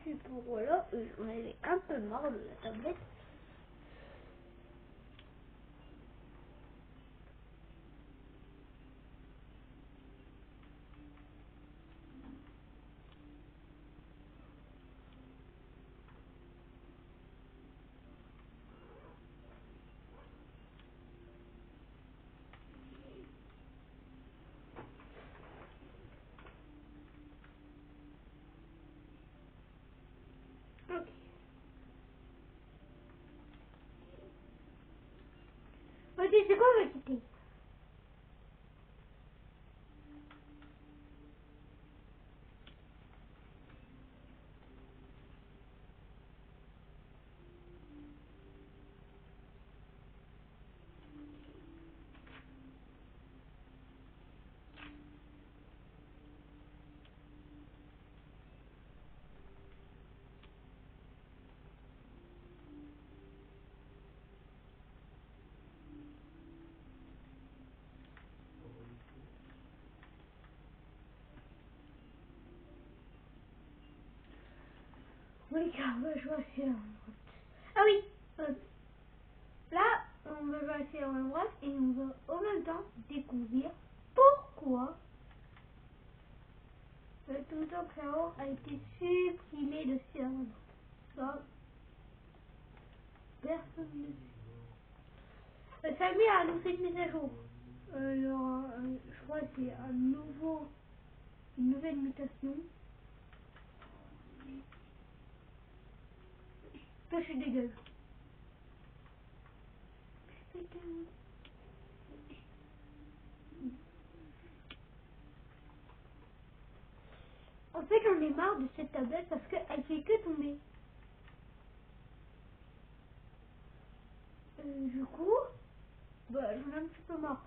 puis pour voilà, on avait un peu marre de la tablette. Ok. Ok, c'est quoi votre idée? Oui, car moi, je vois c'est la droite. Ah oui, là, on va passer à la droite et on va en même temps découvrir pourquoi le tuto créant a été supprimé de serveur. Ça, personne ne sait. Samy a annoncé une mise à jour. Il y aura, je crois que c'est une nouvelle mutation. Toi, je suis dégueulasse. En fait, j'en ai marre de cette tablette parce qu'elle fait que tomber. Du coup, bah, j'en ai un petit peu marre.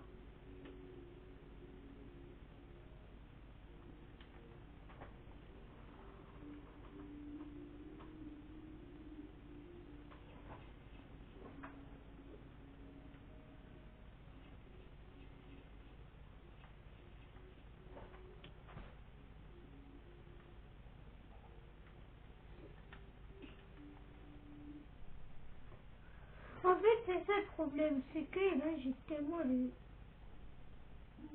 En fait, c'est ça le problème, c'est que là, j'ai tellement de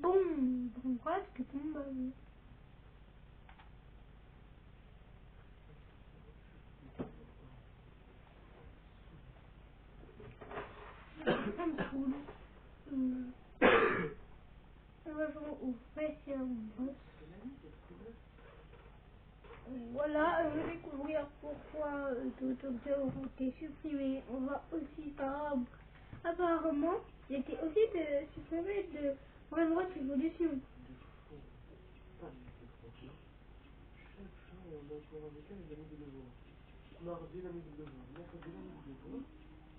bons phrases que tout le monde ça me saoule. On va jouer au spécial boss. Voilà, on va découvrir pourquoi Totokyo a été supprimé. On va aussi savoir, apparemment, il était aussi supprimé de One Evolution.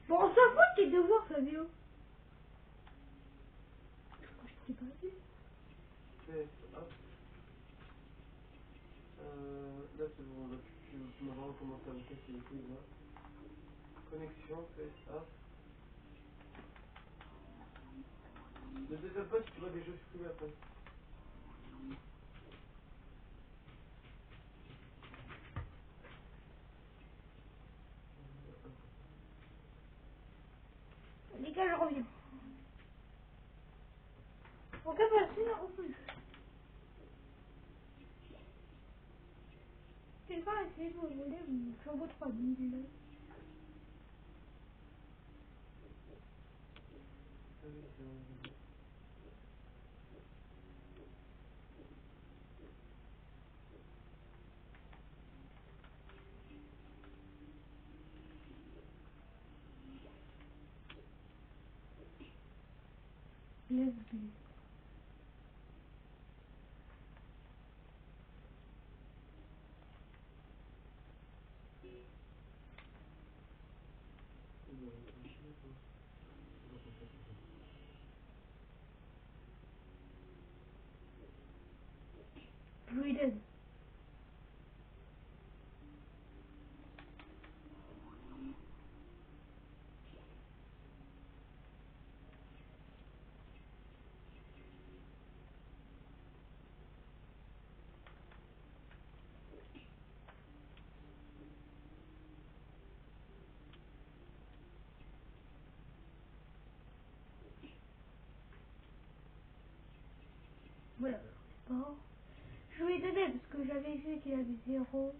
Bon, on s'en fout de tes devoirs, Fabio. Je crois que je t'ai pas vu. Là c'est bon, là tu m'as vraiment commencé à me casser les couilles là. Connexion, face off. Ne désole pas si tu vois des jeux supprimés après. Les gars, je reviens. On peut passer là, on peut. Je vais pas essayer de me voler mon Turbo 3000. Ah oui, c'est vrai. Let's go. Breeden. Voilà, sport. Je lui ai donné parce que j'avais vu qu'il avait 0.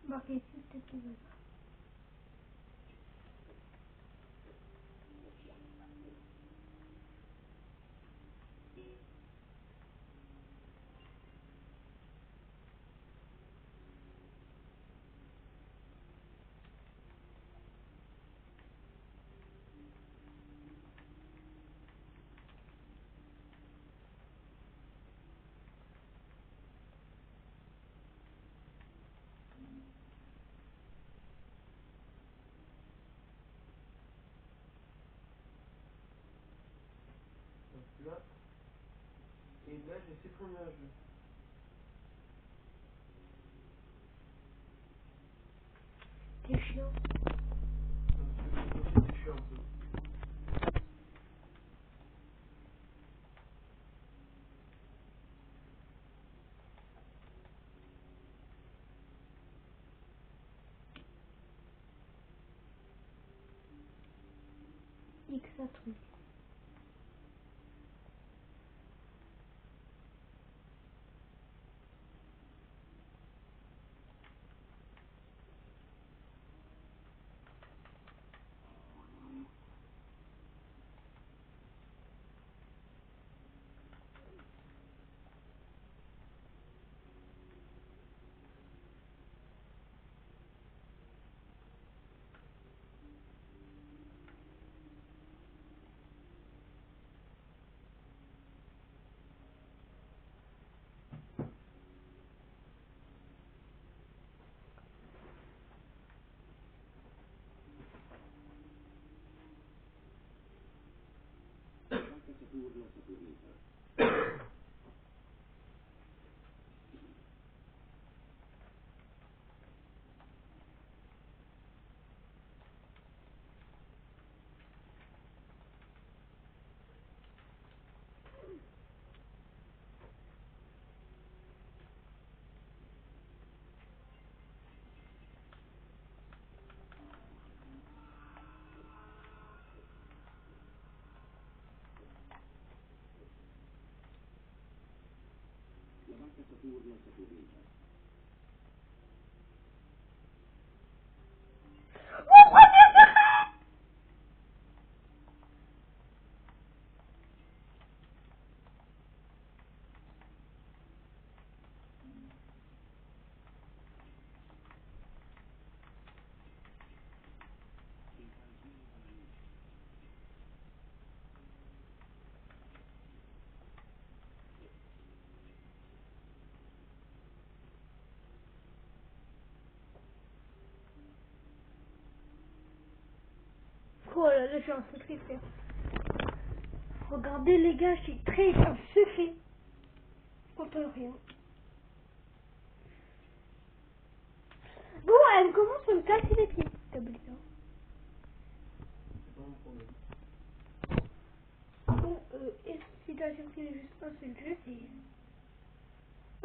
Marqué ici, peut-être qu'il va là. Donc là, et là j'ai supprimé un jeu. T'es chiant. Donc je suis un peu. X un truc. Oh là là, j'ai un secret faire. Regardez les gars, j'ai très un secret. Contre rien. Bon, elle commence à me casser les pieds. Tablette. C'est pas mon problème. Bon, et si t'as supprimé juste un seul jeu, c'est...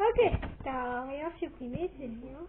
Ok, t'as rien supprimé, c'est bien.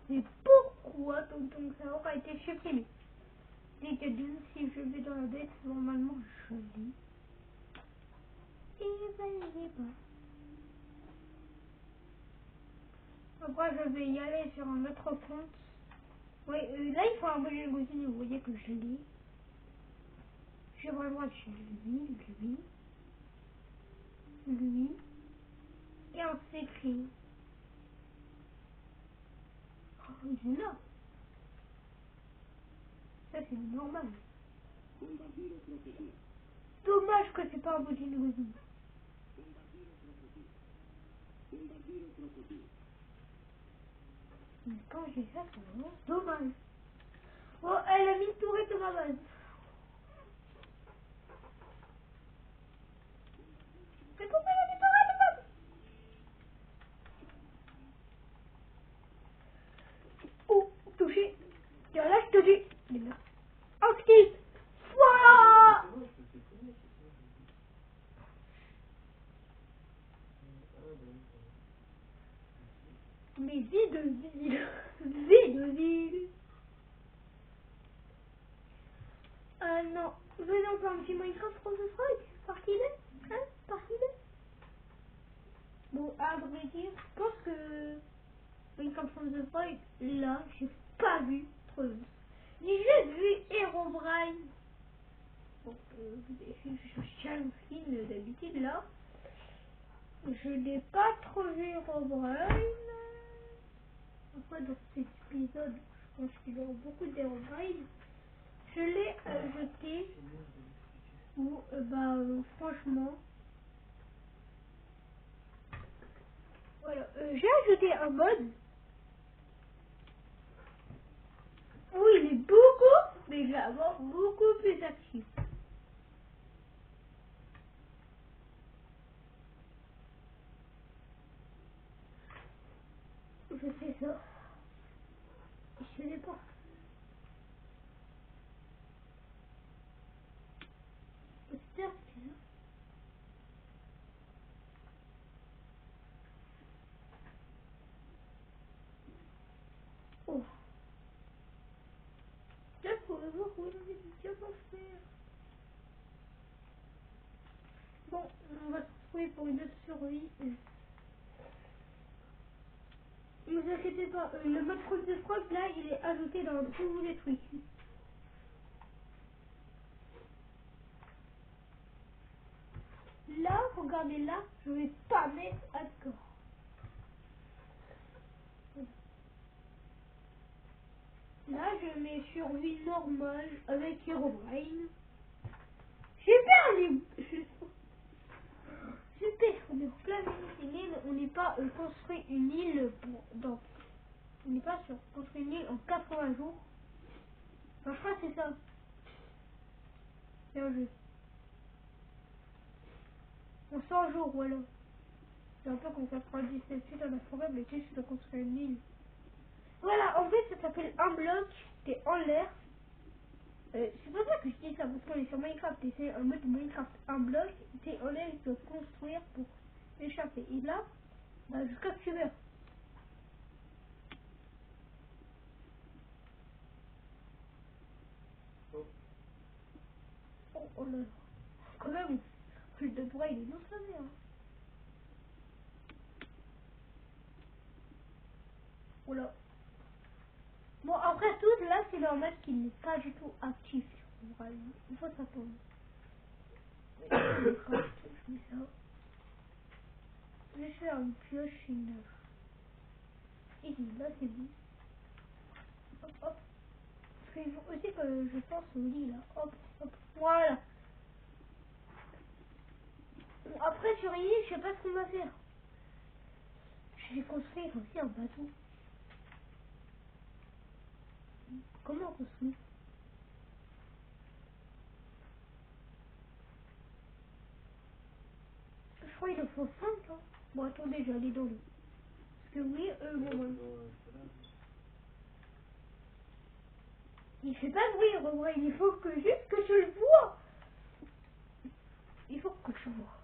Mais pourquoi tonton ça aura été supprimé? Dès que d'une, si je vais dans la bête, normalement je lis. Et ben il est pas. Après je vais y aller sur un autre compte. Oui, là il faut un abonner le vous voyez que je lis. J'ai vraiment lui, et on s'écrit. Oh, il est là. Ça c'est normal. Dommage que c'est pas un abonné le Mais quand j'ai ça, c'est vraiment dommage. Oh, elle a mis une tourette de ma base. C'est pourquoi elle a mis une tourette de ma base. Oh, touché. Tiens, là, je te dis. Il est là. Actif. Voilà. Mais vie de ville. Vie de ville. Non. Venons faire un petit Minecraft pour ce Freud. Par qui il est? Hein? Par qui il est? Bon, à vrai dire, je pense que Minecraft from the Void, là, j'ai pas vu trop. J'ai juste vu Herobrine. Donc, je cherche un film d'habitude là. Je n'ai pas trop vu Herobrine. Après, dans cet épisode, je pense qu'il y aura beaucoup d'Herobrine. Je l'ai jeté. Ou, franchement, voilà. J'ai ajouté un mode où il est beaucoup, mais vraiment beaucoup plus actif. Je fais ça. Je sais pas. J'espère que c'est là. Oh. Là, faut voir où il est bien faire. Bon, on va se retrouver pour une autre survie. Ne vous inquiétez pas, le mode preuve de frog, là, il est ajouté dans tous les trucs. Là, regardez là, je vais pas mettre hardcore. Là, je mets survie normale avec Herobrine. Super, on est plein une île, on n'est pas construit une île on n'est pas sur construit une île en 80 jours. Enfin, je crois que c'est ça. C'est un jeu. En 100 jours, voilà. C'est un peu comme 97 suite à la forêt, mais tu sais, je dois construire une île. Voilà, en fait, ça s'appelle un bloc, t'es en l'air. C'est pas ça que je dis ça, parce qu'on est sur Minecraft, et c'est un mode Minecraft, un bloc, t'es en l'air, tu dois construire pour échapper. Et là, bah, jusqu'à ce que tu meurs. Oh là là. Quand même, plus de bruit, il est non ça hein. Oh là. Bon, après tout, là, c'est normal qu'il n'est pas du tout actif. Il faut s'attendre. Je mets ça. Je vais faire une pioche, une... Ici, là, c'est bon. Hop, hop. Il faut aussi que je pense au lit, là. Hop, hop. Voilà. Bon, après, sur l'île, je sais pas ce qu'on va faire. Je vais construire aussi un bateau. Comment on construit? Je crois qu'il en faut 5, hein. Bon, attendez, je vais aller dans l'eau. Parce que oui, bon, il fait pas de bruit, Romain. Il faut que juste que je le vois. Il faut que je vois.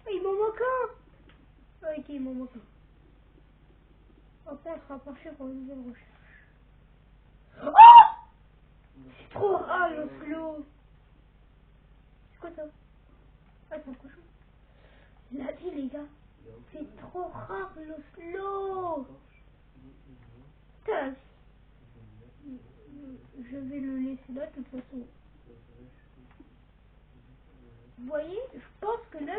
Ah, il m'en manque un. Ah, ok, il m'en manque un. Après, on sera penché pour une nouvelle recherche. Oh! C'est trop rare le slow. C'est quoi ça? Ah, c'est un cochon. Il a dit, les gars. C'est trop rare le slow. Putain. Je vais le laisser là, de toute façon. Vous voyez, je pense que là,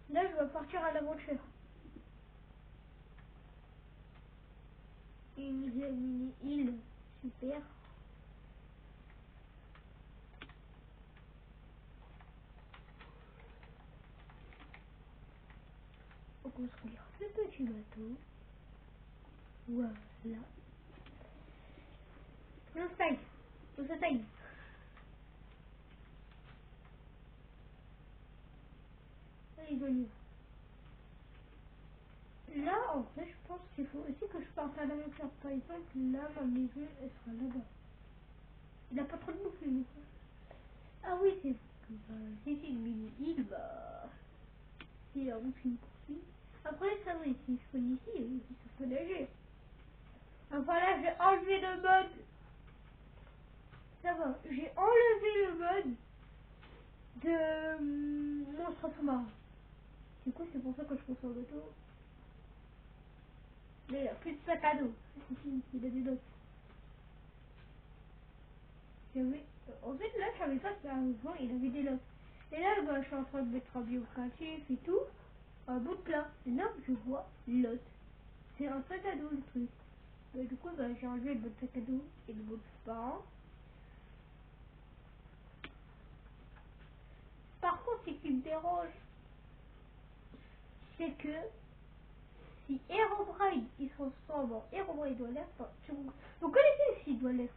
là, je vais partir à l'aventure. Une île. Super. On construire ce petit bateau. Voilà. On s'attaque. On s'attaque. Allez, venez. Là, en fait, je pense qu'il faut aussi que je parte à l'aventure. Par exemple, là, ma maison, elle sera là-bas. Il n'a pas trop de bouffe, lui. Ah oui, c'est que si c'est une mini-île, bah... Si la route me poursuit. Après, ça va, si je peux ici, ça peut nager. Enfin là, j'ai enlevé le mode. Ça va, j'ai enlevé le mode de monstre sous-marin. Du coup, c'est pour ça que je pense en bateau. Mais il n'y a plus de sac à dos. C'est fini, il a des dots. En fait, là, je savais pas qu'avant, il avait des lots. Et là, bah, je suis en train de mettre un biocratif et tout. Un bout de plat. Et là, je vois lot. C'est un sac à dos, le truc. Bah, du coup, bah, j'ai enlevé le bout de sac à dos et le bout de parent. Par contre, ce qui me dérange, c'est que si Herobrine, il se transforme en Herobrine Dweller, enfin, vous connaissez si Dweller?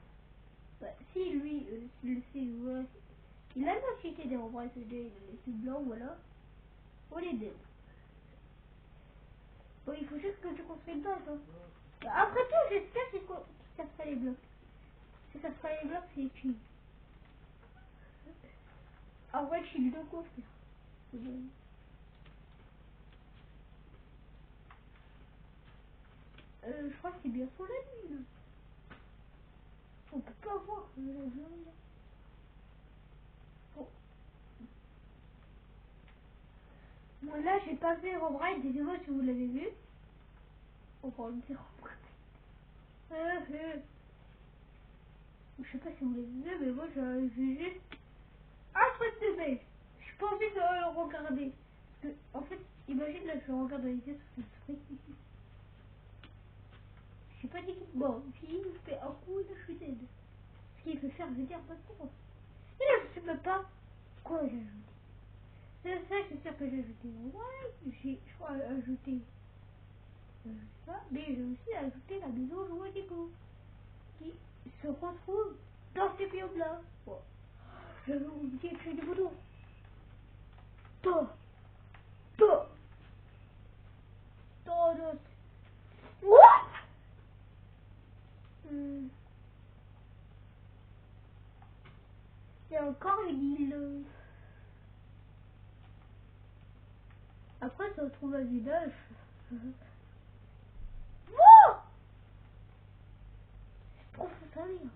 Bah, si lui, il a la cité d'Herobrine, c'est-à-dire il est tout blanc, voilà. On est dead. Bon, il faut juste que je construise le bloc, hein. Après tout, j'espère qu'il cassera les blocs. Si ça sera les blocs, c'est écrit. En vrai, je suis de construire. Je crois que c'est bien sur la lune. On peut pas voir. Bon. Bon, là, j'ai pas fait Herobrine, désolé si vous l'avez vu. On va le dire. Je sais pas si vous l'avez vu, mais moi, j'ai vu juste un truc de beige. Je pensais que le regarder. Parce que, en fait, imagine là, je regarde dans les yeux sur ce truc ici. Je suis pas dit qu'il... Bon, s'il me fait un coup, là, je suis dead. Ce qu'il peut faire, je veux dire, pas trop. Et là, je sais même pas quoi j'ai ajouté. C'est ça, c'est sûr que j'ai ajouté. Ouais, je crois, ajouté. Je sais pas, mais j'ai aussi ajouté la maison jouée Lego. Qui se retrouve dans ces biomes-là. Bon. Je vais vous dire que j'ai des photos. Toi. Toi. Toi, d'autres. What? Il y a encore une île. Après, ça se trouve un village. Oh! C'est trop foutu.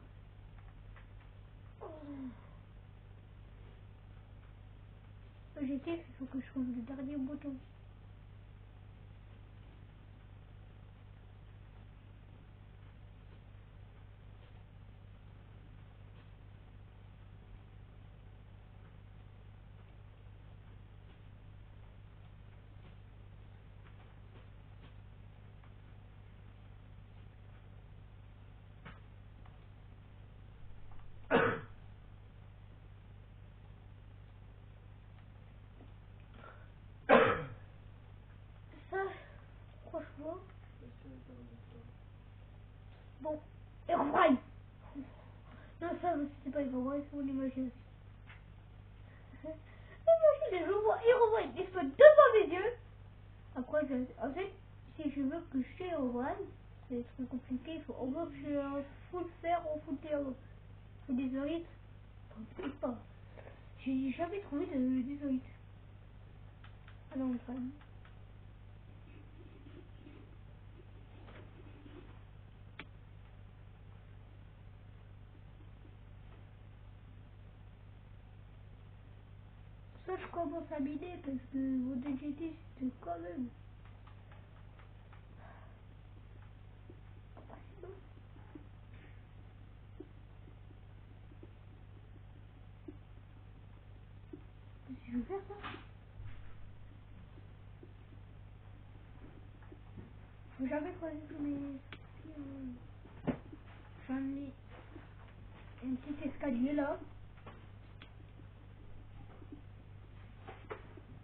J'étais, il faut que je trouve le dernier bouton. Ça, franchement. Bon, Herobrine. Non, ça, c'est pas Herobrine, c'est mon imagination. Imagine, je vois Herobrine, il soit devant mes yeux. Après, en fait, si je veux que je sois Herobrine, c'est trop compliqué. Il faut au moins que je un full fer ou full terreau. Faut des orites. Peut-être pas. J'ai jamais trouvé de des orites. Ah non, enfin. ça je commence à m'aider parce que mon DGT c'était quand même. Si je veux faire ça, faut jamais croiser tous mes. J'en ai un petit escalier là.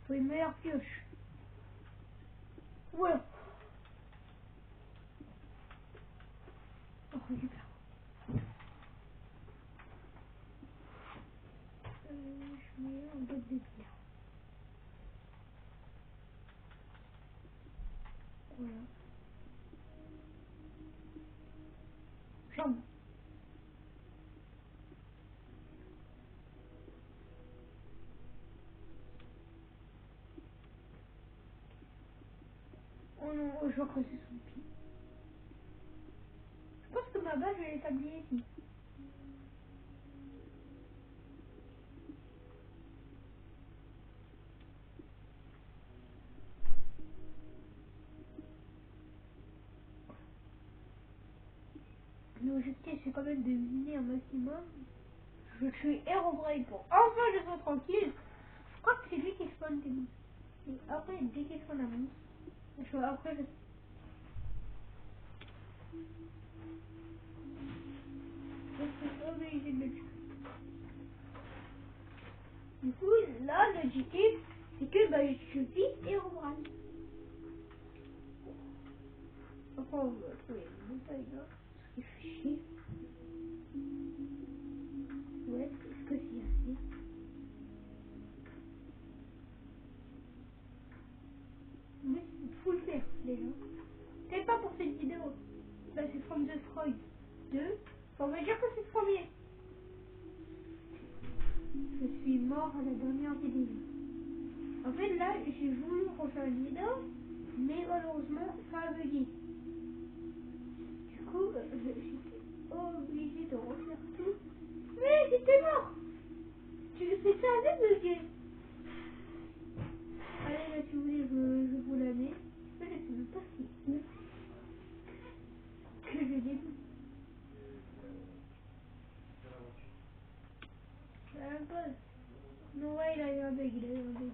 Faut une meilleure pioche. Voilà. On récupère. Je mets un bloc de pierre. Voilà. Jambe. Oh non, oh, je vois que c'est son pied. Je pense que ma base, je vais l'établir ici. L'objectif, c'est quand même de miner un maximum. Je tue Herobrine pour enfin je sois tranquille. Je crois que c'est lui qui spawn des monstres. Et après, dès qu'il spawn un monstre, après je suis obligé de le tuer. Du coup, là, l'objectif, c'est que bah, je tue vite Herobrine. Après, on va trouver une montagne là. Ce qui fait chier. Ouais, est-ce que c'est assez? Mais faut le faire, déjà. C'est pas pour cette vidéo. Là, c'est From the Freud 2. Enfin, on va dire que c'est le premier. Je suis mort à la dernière vidéo. En fait, là, j'ai voulu refaire une vidéo, mais malheureusement, ça a bugué. Du coup, j'étais obligé de refaire tout. Mais j'étais mort. C'est ça avait bugué. Allez, là, si vous voulez, je vous la mets. Je sais même pas si que je l'ai vu. Un peu. Non, ouais, il a eu un bug, il a eu un bug.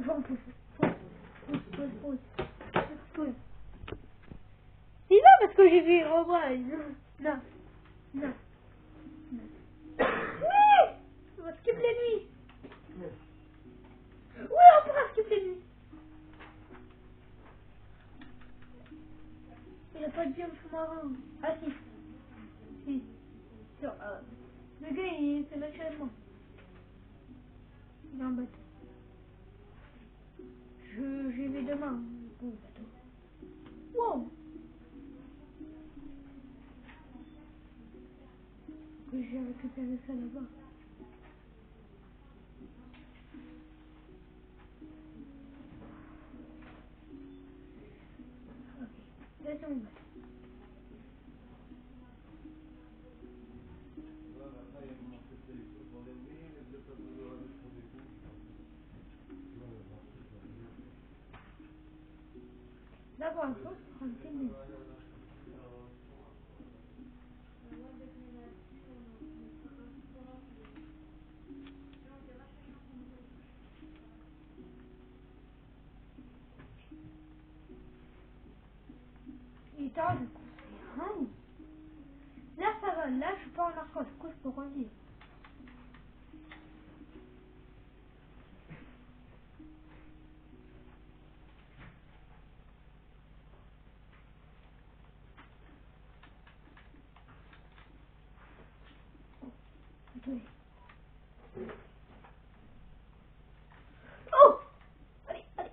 J'en peux pause. C'est là parce que j'ai vu Romain. Non, non, non. Oui, on va skip la nuit. Oui, on pourra skip la nuit. Il a pas de bien sous-marin. Ah si, si. Sur, le gars, il fait naturellement. Il est en bateau. J'y vais demain. Bon bateau. Wow. Que j'ai récupéré ça là-bas. Ok. Là, c'est mon bateau. Là, pour l'instant, c'est 37 minutes. Et tard, du coup, c'est rien. Là, ça va. Là, je suis pas en arcade. Du coup, je peux conduire. Attendez. Oh! Allez, allez.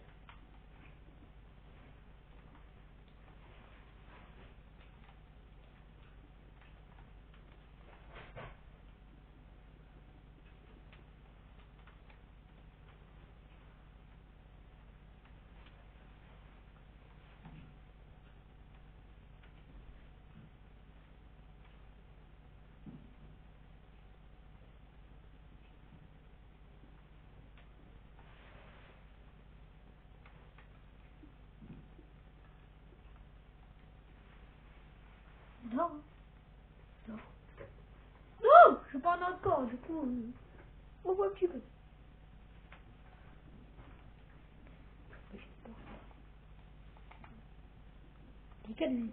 Non. Non. Non, je parle encore, du coup, on voit un petit peu. J'ai qu'à lui.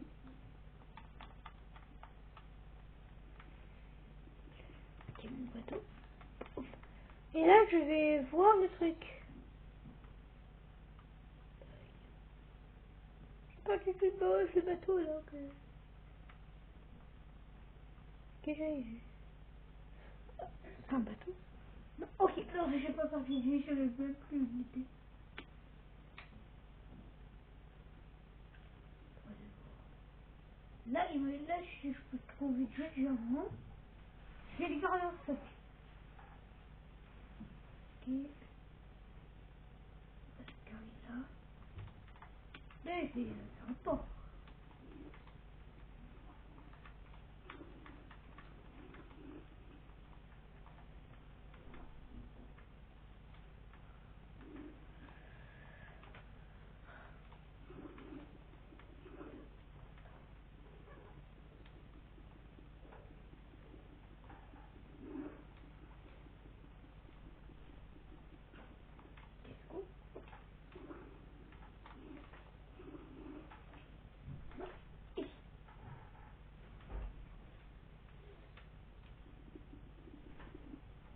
Ok, mon bateau. Et là, je vais voir le truc. C'est pas du tout beau, ce bateau, là, que j'ai vu. C'est un bateau. Non, ok, non, je sais pas parti du, je ne veux plus l'idée. Là, là, si je peux trouver du diamant, je vais lui faire un sac. Ok. Parce que là, là, c'est un port.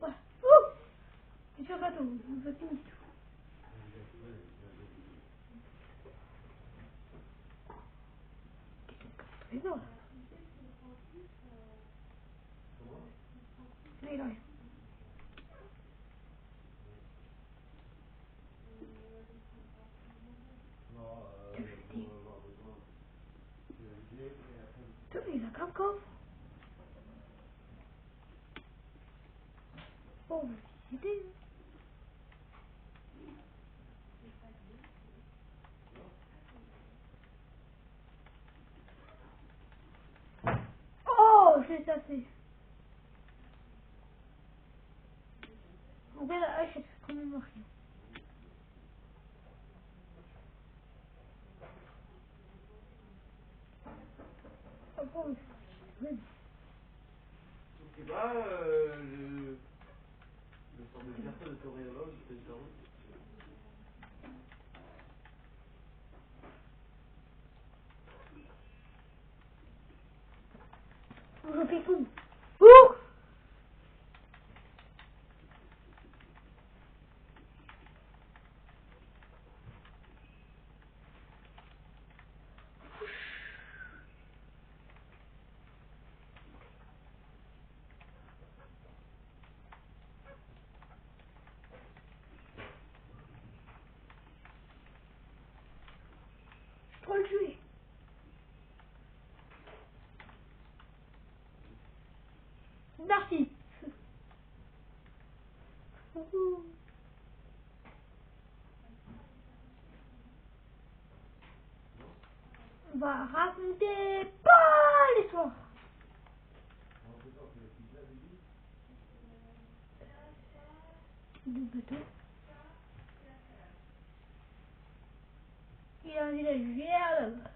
Ouais. Ouh! C'est sur le bateau, on va finir tout. C'est bon, là. Là, il a rien. Putain, mais il a qu'un coffre. Oh, on va visiter. Oh, j'ai tapé. En vrai, la hache, elle fait quand même rien. Oh, bon, c'est C'est pas le sort de personne de Toréologue, c'est ça. je fais tout. Ouh! Je dois le tuer. Merci. Ouh. On va raconter pas l'histoire. Du bateau. Il a un village vert là-bas.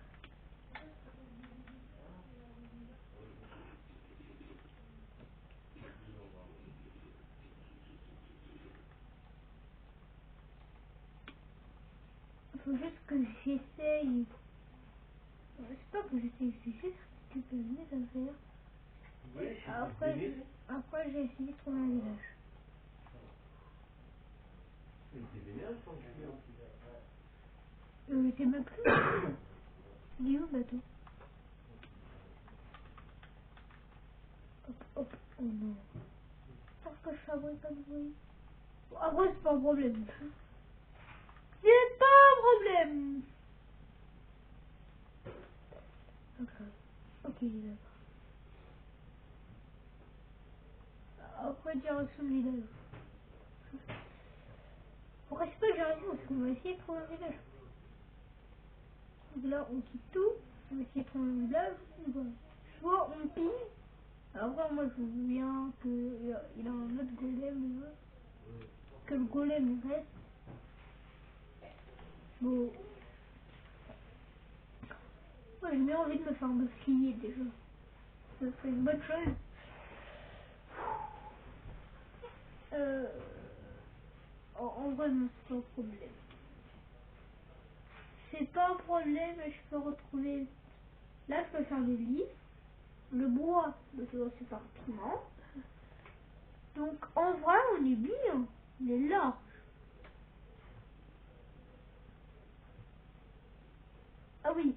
Il faut juste que j'essaye. C'est pas que j'essaye, c'est juste que tu peux venir à faire. Oui, Après, j'ai essayé de trouver un village. il était vénère, je pense. C'est même plus le bateau. Il est où le bateau? Hop, hop. Oh non. Parce que je fabrique pas de bruit. Bon, après, c'est pas un problème. C'est pas un problème. Ok, ok, il est là. Après, direction le village. On reste pas direction parce qu'on va essayer de trouver un village. Donc là, on quitte tout. On va essayer de trouver un village. On va... Soit on pille. Après, moi, je veux bien qu'il a un autre golem. Que le golem reste. Bon. Moi, j'ai bien envie de me faire me skier déjà. ce serait une bonne chose. En vrai, non, c'est pas un problème. C'est pas un problème, je peux retrouver. Là, je peux faire des lits. Le bois, c'est partout. Donc, en vrai, on est bien. On est là. Ah oui.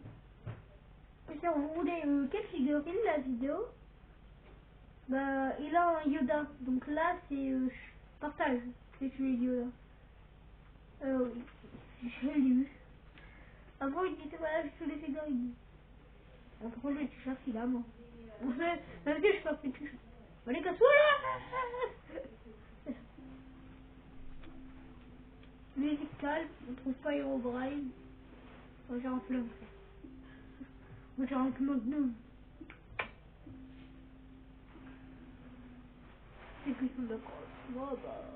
Si on voulait quelle figurine la vidéo, bah, il a un Yoda. Donc là, c'est partage. C'est celui de Yoda. Oui, je l'ai eu. Avant, il disait voilà, je fais les figurines. Entre contre, tu cherches il a moi. On fait, même si je fais plus touche. Allez, casse-toi là. Musique calme, on trouve pas Herobrine. Moi j'ai un fleuve. Moi j'ai un Magnum. C'est que sont d'accord. Moi bah.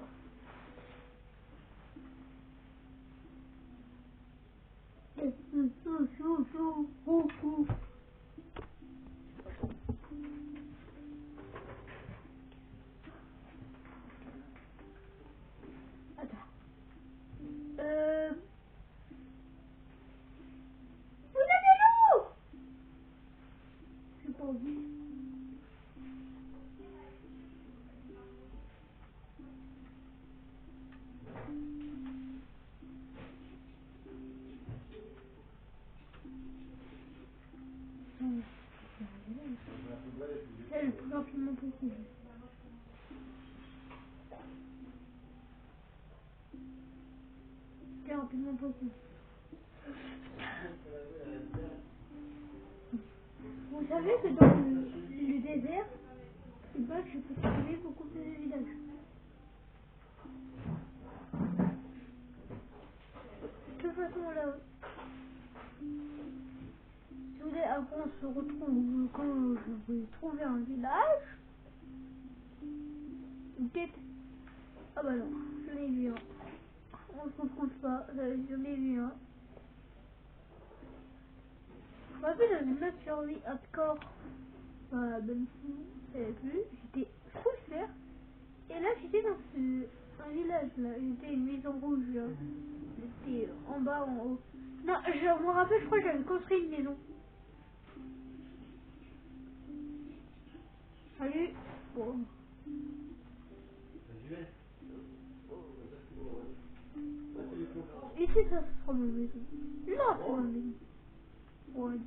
Attends. Vous avez l'eau. J'ai pas envie. Le plus rapidement possible. Le plus rapidement possible. Vous savez que dans le désert, et bah, je peux trouver beaucoup plus de villages. De toute façon, là, si vous voulez, après on se retrouve quand je vais trouver un village. Peut-être. Ah bah non, j'en ai vu un. On se retrouve pas, j'en ai vu un. Je me rappelle dans une autre survie hardcore. Même si j'avais plus, j'étais full fer. Et là, j'étais dans un village là, j'étais une maison rouge là. J'étais en bas, en haut. Non, je me rappelle, je crois que j'avais construit une maison. Salut. Bon. Ici, ça sera ma maison. Là, c'est ma maison. Ouais.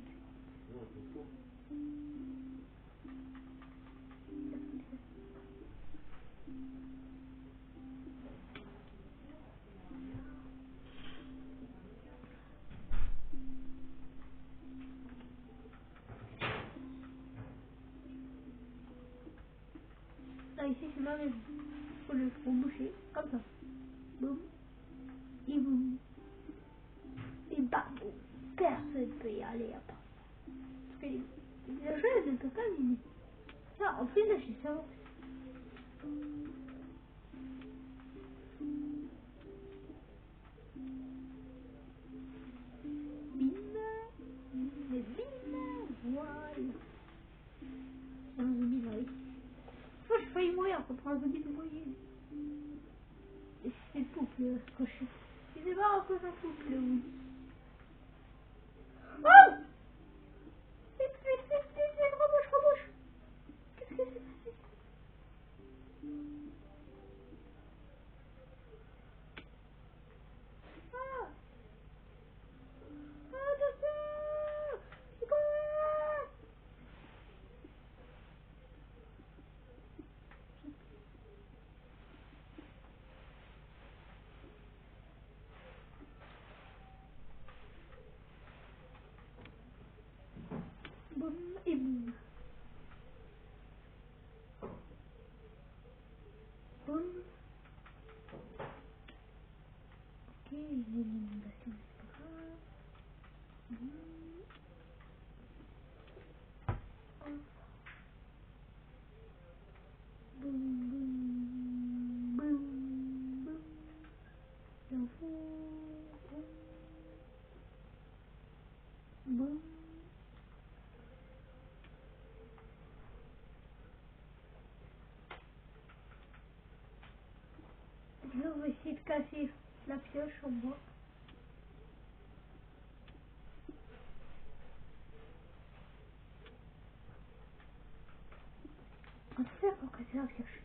Là, ici, c'est ma maison. Faut le boucher, comme ça. Boum. Et boum. Et bam. Boum. Personne peut y aller à part. Parce que le jeu ne peut pas miner. Ça, en plus, là, je sais ça. Bim. Mais bim. Voilà. C'est un zombie, là, oui. Moi, j'ai failli mourir contre un zombie de moyen. Et c'est le couple, quand je suis. Il s'est pas à cause d'un couple, oui. Oh! Vite, rebouche. Qu'est-ce que c'est passé? Ah! Ah, attention! C'est quoi? Boum et boum. Boum. Ok, les inondations, c'est pas grave. Boum. Hop. Boum, boum, boum, boum. L'info. Boum. Boum. on va essayer de casser la pioche en bois. On va faire pour casser la pioche.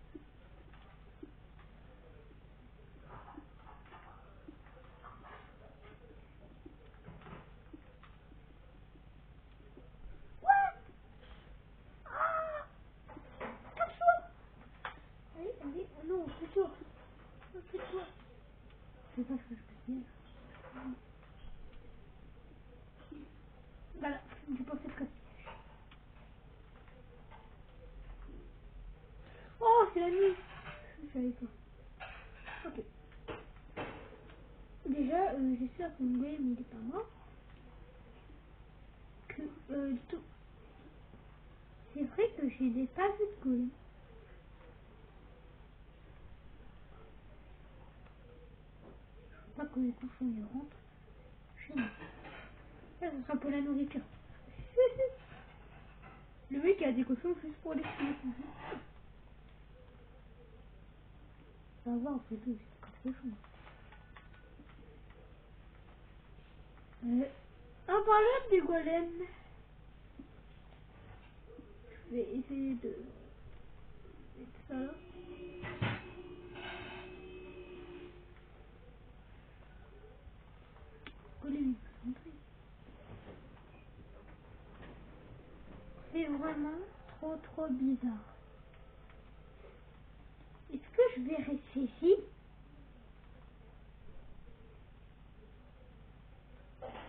Allez, non, fais-toi. Fais-toi. C'est pas ce que je peux dire. Voilà, j'ai pas fait de casser. Oh, c'est la nuit. Je savais pas. Ok. Déjà, j'espère que mon game il est pas mort. Que, tout. C'est vrai que j'ai des passes de golem. Je veux pas que les cochons ils rentrent chez moi. Ça, ce sera pour la nourriture. Le mec a des cochons juste pour les tuer. On va voir, c'est tout, c'est pas trop chaud. En parlant des golems, je vais essayer de mettre ça là. Golem, c'est vraiment trop bizarre. Est-ce que je vais rester ici?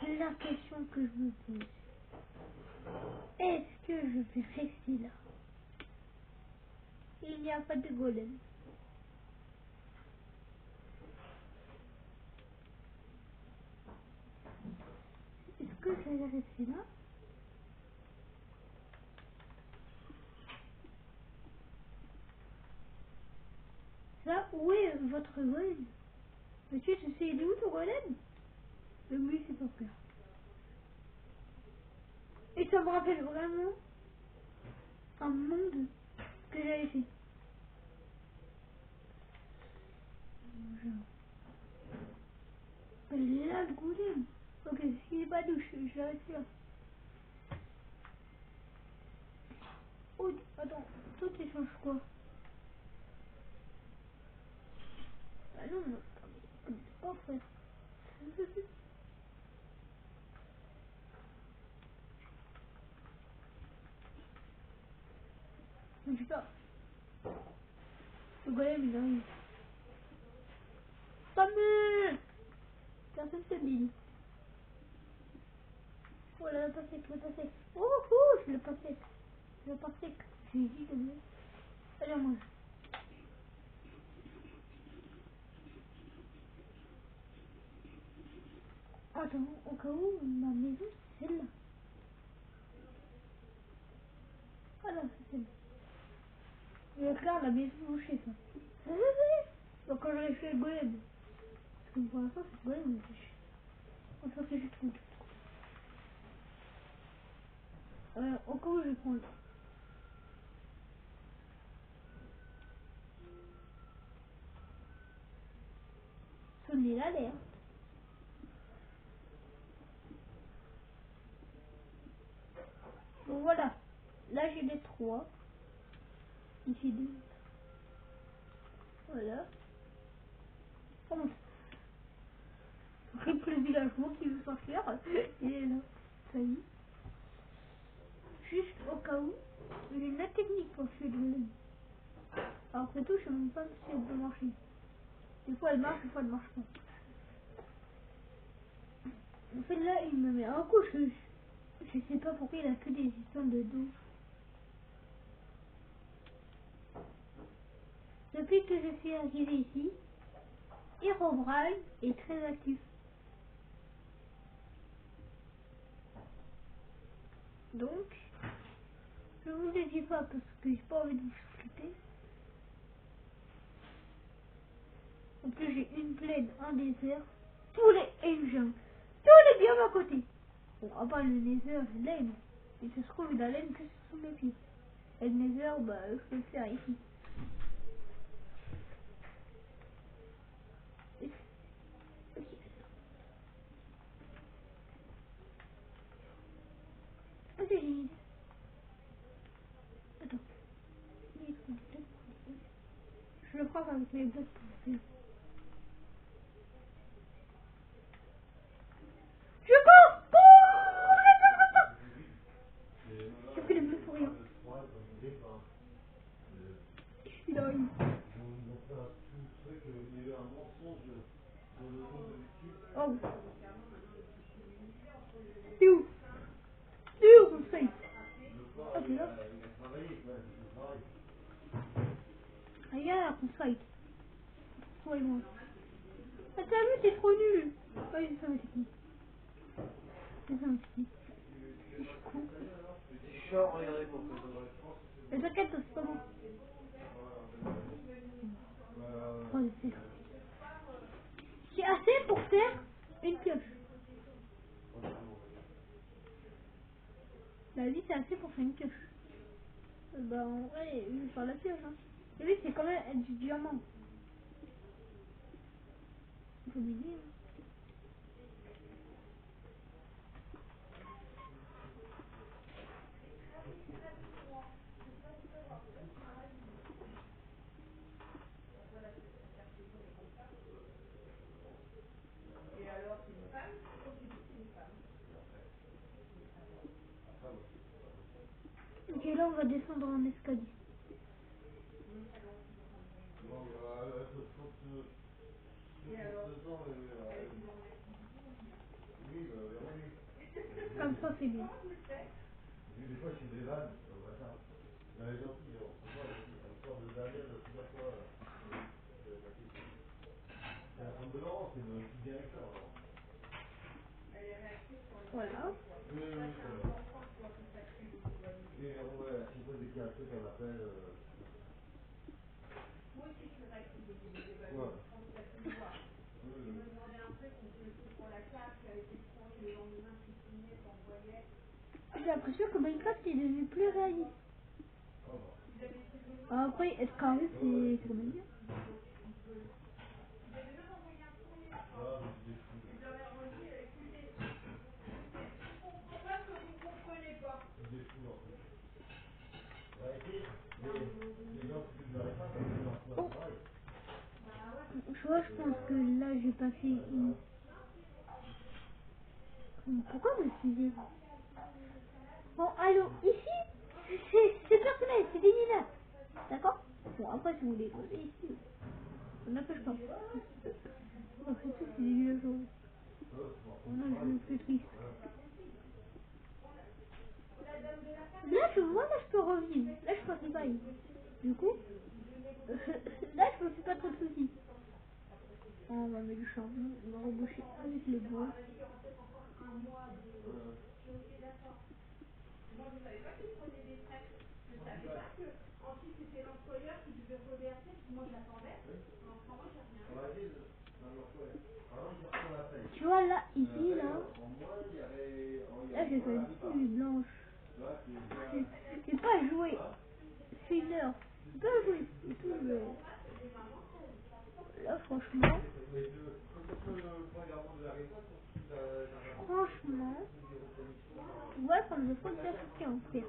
C'est la question que je me pose. Est-ce que je vais rester là? Il n'y a pas de golem. Est-ce que je vais rester là? Là, où est votre golem? Monsieur, tu sais, il est où ton golem? Oui, c'est pas peur. Et ça me rappelle vraiment un monde que j'avais fait. Il est là, le golem. Ok, s'il n'est pas douche, je vais rester là. Oh, attends, toi tu changes quoi? Ah non, non, c'est pas frère. Je sais pas. Le golem il arrive. Fameux! Personne se dit. Oh là, le passé, le passé. Oh, je le passé. Le passé. J'ai dit de mieux. Allez, moi. Attends, au cas où, ma maison, c'est celle-là. Ah là, c'est celle-là. Je vais faire la maison chez ça. Donc quand j'aurai fait le golem. Parce que pour l'instant, c'est le golem, mais on s'en fait juste compte. Au cas où, je vais prendre. Sonner l'alerte. Bon, voilà. Là, j'ai les 3. Ici, 2. Voilà. Comment ça? Le villageois qui veut sortir. Il est là. Ça y est. Juste au cas où, j'ai une autre technique pour faire le golem. Alors que tout, je sais même pas si elle peut marcher. Des fois, elle marche, des fois, elle marche pas. En fait, là, il me met un coup. Je sais pas pourquoi il a que des histoires de dos. Depuis que je suis arrivé ici, Herobrine est très actif. Donc, je vous le dis pas parce que j'ai pas envie de vous flipper. En plus, j'ai une plaine, un désert, tous les engines, tous les biomes à côté. Bon, à part le nether, laine. Et ça se trouve, la laine que sous mes pieds. Et le nether, bah, je peux le faire ici. avec mes blocs pour faire. Je cours! J'ai pris les bleus pour rien. Je suis là. Oh. C'est où? C'est où mon feuille? Ah, c'est là. Regarde mon feuille. Toi et moi. Ah, t'as vu, t'es trop nul. Ouais, c'est ça ma technique. C'est ça ma technique. Je suis con. Je suis regardez pour que Mais t'inquiète, c'est pas bon. Oh, j'ai assez pour faire une pioche. La vie, c'est assez pour faire une pioche. Bah, en vrai, je vais faire la pioche. Hein. Et oui, c'est quand même du diamant. Faut lui dire. Ok, là, on va descendre en escalier. Comme ça, c'est bien. Voilà. J'ai l'impression que Minecraft est devenu plus réaliste. Après, être carré, c'est quand même bien. Bon. Tu vois, je pense que là, j'ai passé une... Pourquoi me suivez? Bon, alors, ici, c'est personnel, c'est des mineurs. D'accord? Bon, après, si vous voulez creuser ici, on n'empêche pas. Après tout, c'est des mineurs. Là, je me fais triste. Là, je peux revivre. Là, je peux pas. Du coup, là, je me fais pas trop de soucis. Oh, on va mettre du charbon, on va reboucher avec le bois. Tu vois, là, ici, là, j'ai fait une pluie blanche. J'ai pas joué. C'est une heure. J'ai pas joué et tout, mais là, franchement, ouais, ça me fait bien choquer en fait.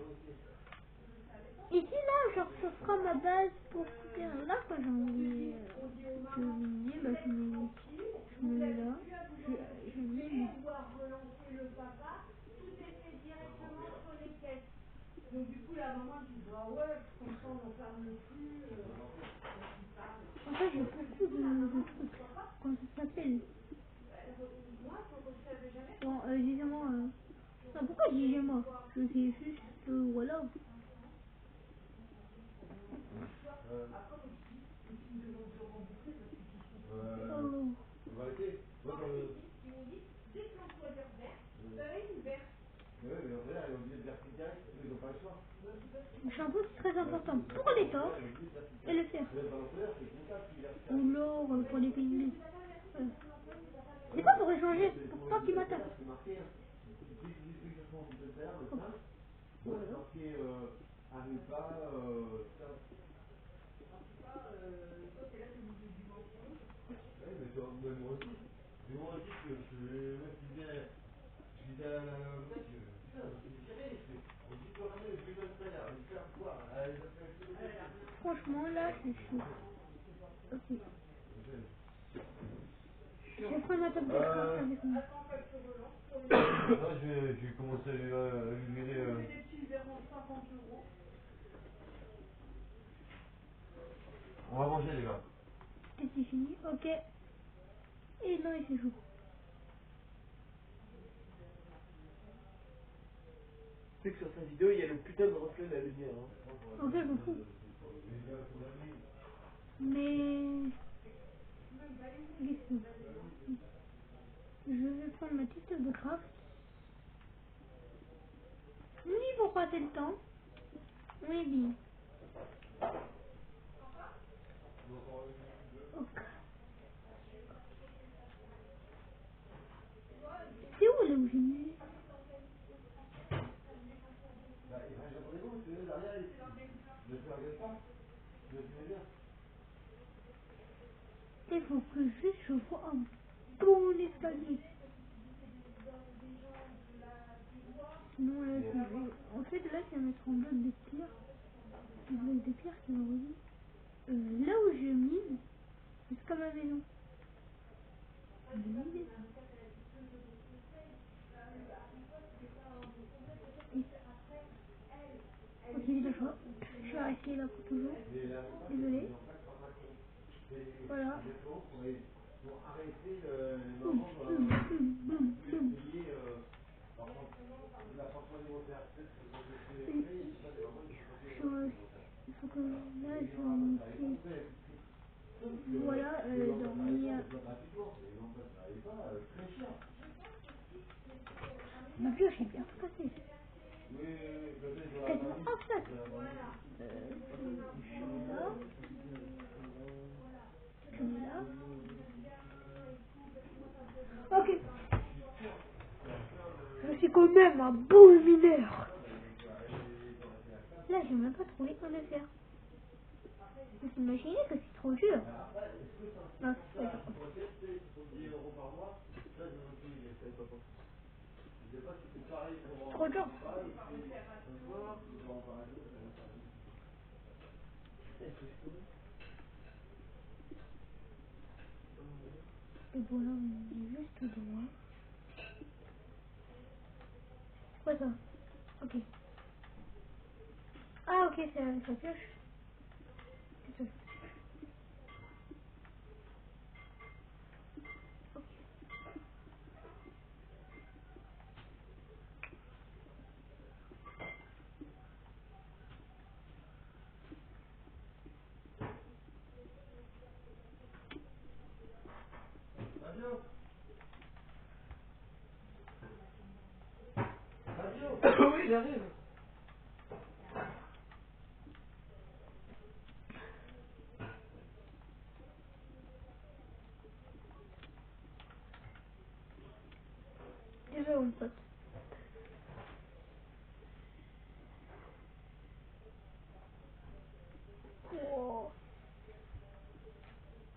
Ici, là, genre, ce sera ma base pour faire. Là, quand j'ai envie de miner, bah, je me mets là. Je mets. En fait, j'ai beaucoup de trucs. Comment ça s'appelle? Bon, disons-moi. Non, pourquoi disons-moi? Je dis juste, voilà. Oh. Le shampoo, c'est très important pour les torches et le fer. Ou l'or pour les pingouins. Ouais. C'est quoi pour échanger pour toi qui m'attaque? Franchement, là, je suis chaud. Ok. Je vais prendre ma table de craft avec moi. Là, je vais commencer à lui virer. On va manger, les gars. Et c'est fini. Ok. Et non, il fait chaud. Tu sais que sur sa vidéo, il y a le putain de reflet de la lumière. Hein. Ok, je m'en fous. Mais... Qu'est-ce que je vais prendre ma petite table de craft. Oui, pour passer le temps. Oui, bien. Ok. C'est où là où j'ai mis? Il faut que juste je vois un bon escalier. Sinon là, je vais... En fait, là, je vais mettre en bloc de pierre. Un bloc de pierre qui m'a redit. Là où je mine, c'est comme ma maison. Je mine. Ok, d'accord. Je vais arrêter là pour toujours. Désolé. Voilà. Boum, boum, boum, boum, boum. Il faut que là, je vais voilà, dormir. Mon Dieu, j'ai bien tout cassé. Quasiment un sac. Celui-là. Celui-là. Ok. Je suis quand même un beau mineur. Là, j'ai même pas trouvé quoi le faire. Vous imaginez que c'est trop dur. Non, c'est pas dur. Trop dur. Et voilà, on est juste droit. C'est quoi ça? Ok. Ah, ok, c'est sa pioche. C'est ça. Oui, j'arrive. Désolé, mon pote. Oh,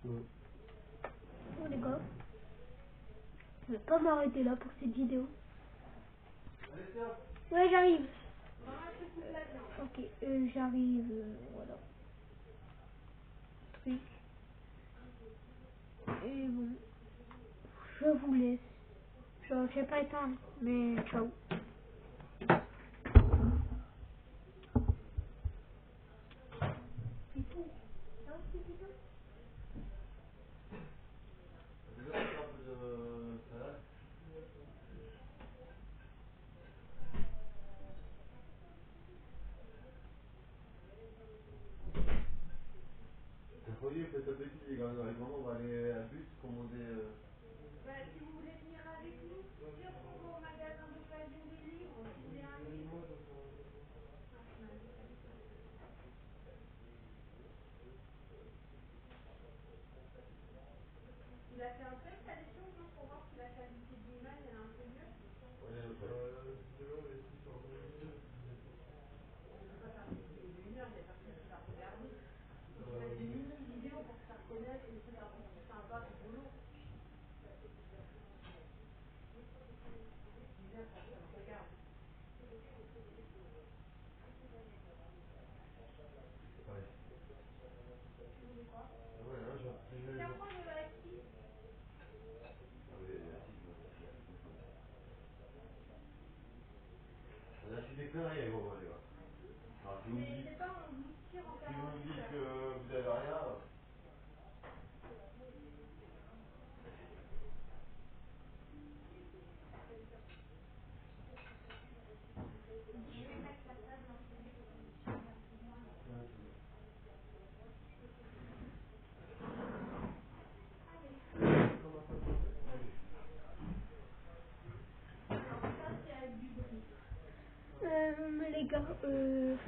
oh les gars. Je vais pas m'arrêter là pour cette vidéo. Ouais, j'arrive. Ok, j'arrive. Voilà. Truc. Et bon, je vous laisse. Je vais pas éteindre, mais ciao. Folie, faites appétit, les gars. Avec maman, on va aller à Bus commander. Ouais, hein,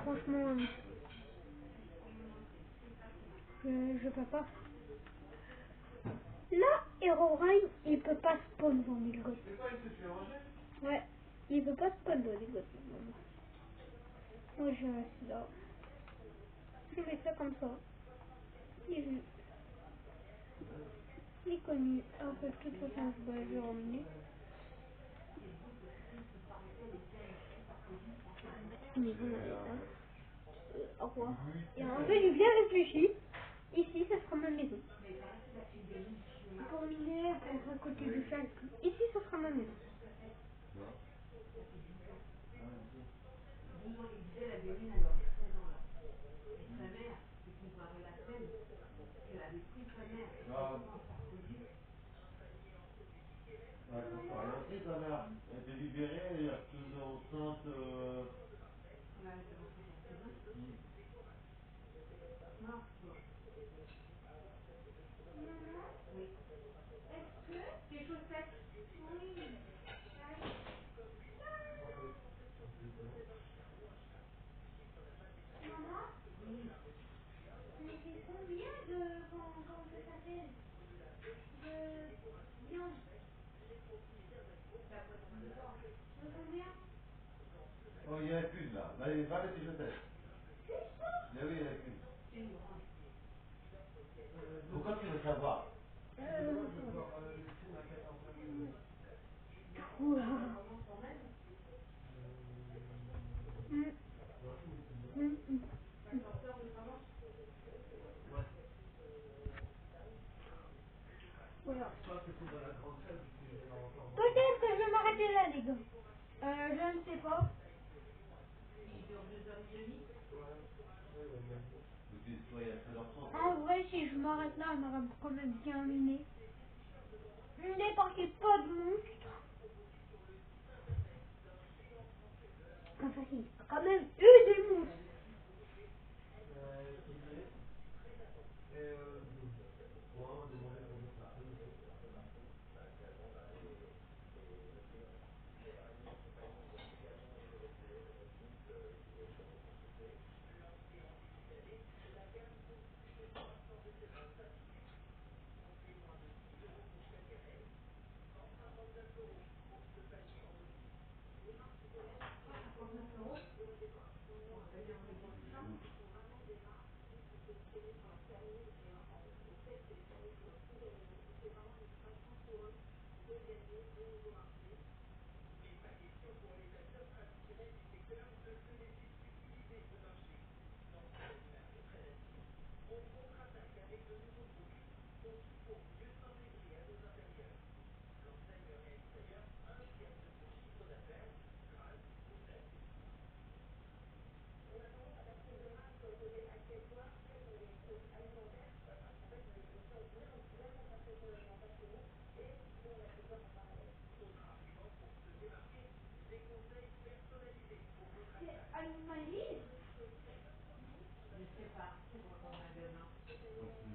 franchement, je peux pas. Là, Herobrine, il peut pas spawn dans les grottes. Ouais, il peut pas spawn dans les grottes. Moi, je reste là. Je mets ça comme ça. Il est connu. En fait, de toute façon, je vais le ramener. Mais bon, alors, au revoir. Et en fait, j'ai bien réfléchi. Ici, ça sera ma maison. Pour miner, pour côté du chac. Ici, ça sera ma maison. Ouais, ça sert à rien aussi, ta mère. Elle était libérée, elle est retournée enceinte. Mais c'est combien de... Comment ça s'appelle? De viande. De combien? Oh, il y en a qu'une là. Va avec tes chaussettes. Mais oui, il y en a qu'une. Pourquoi tu veux savoir? Ouah. Mm, mm, mm. Voilà. Peut-être que je vais m'arrêter là, les gars. Je ne sais pas. Depuis, toi, il y a 13h30. En vrai, si je m'arrête là, on aura quand même bien miné. Ne débarquez pas de monstres. Enfin, si, quand même eu des monstres.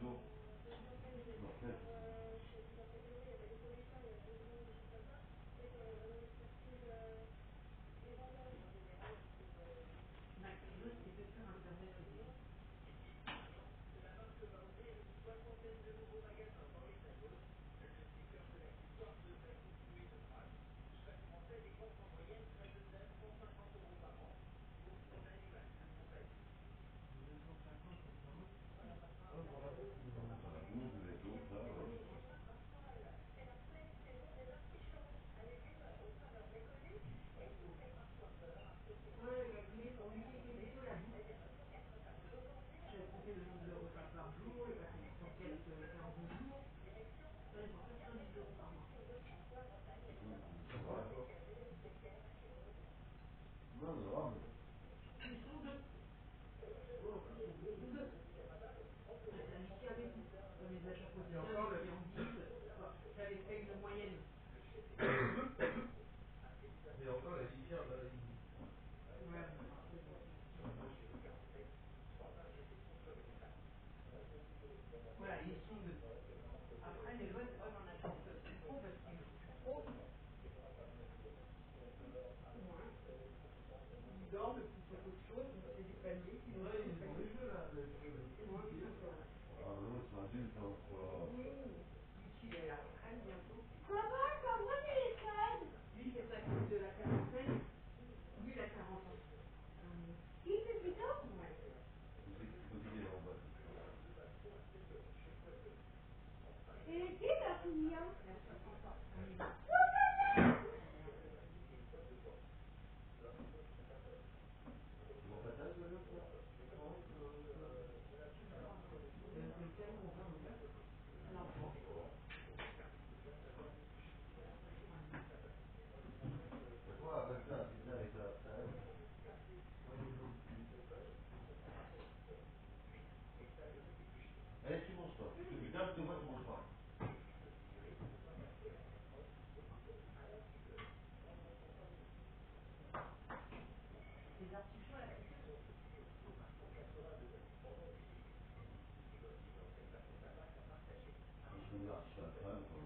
Toujours. Non, peut-être. Bien. Allez, tu manges pas. Tu gardes de moi, tu manges pas. Je suis là, je suis à la fin.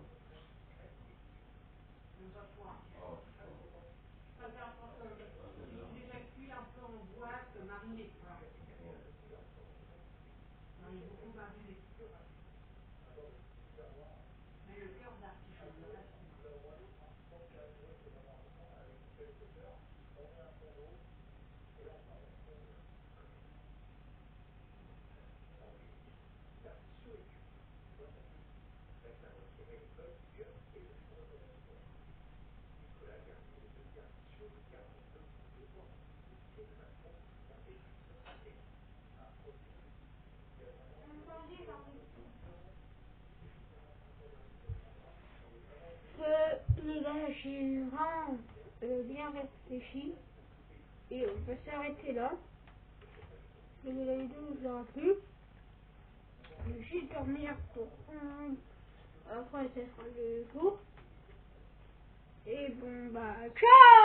Les gars, j'ai vraiment bien réfléchi et on peut s'arrêter là. La vidéo vous aura plu. Je vais juste dormir pour après ça sera le jour. Et bon bah ciao.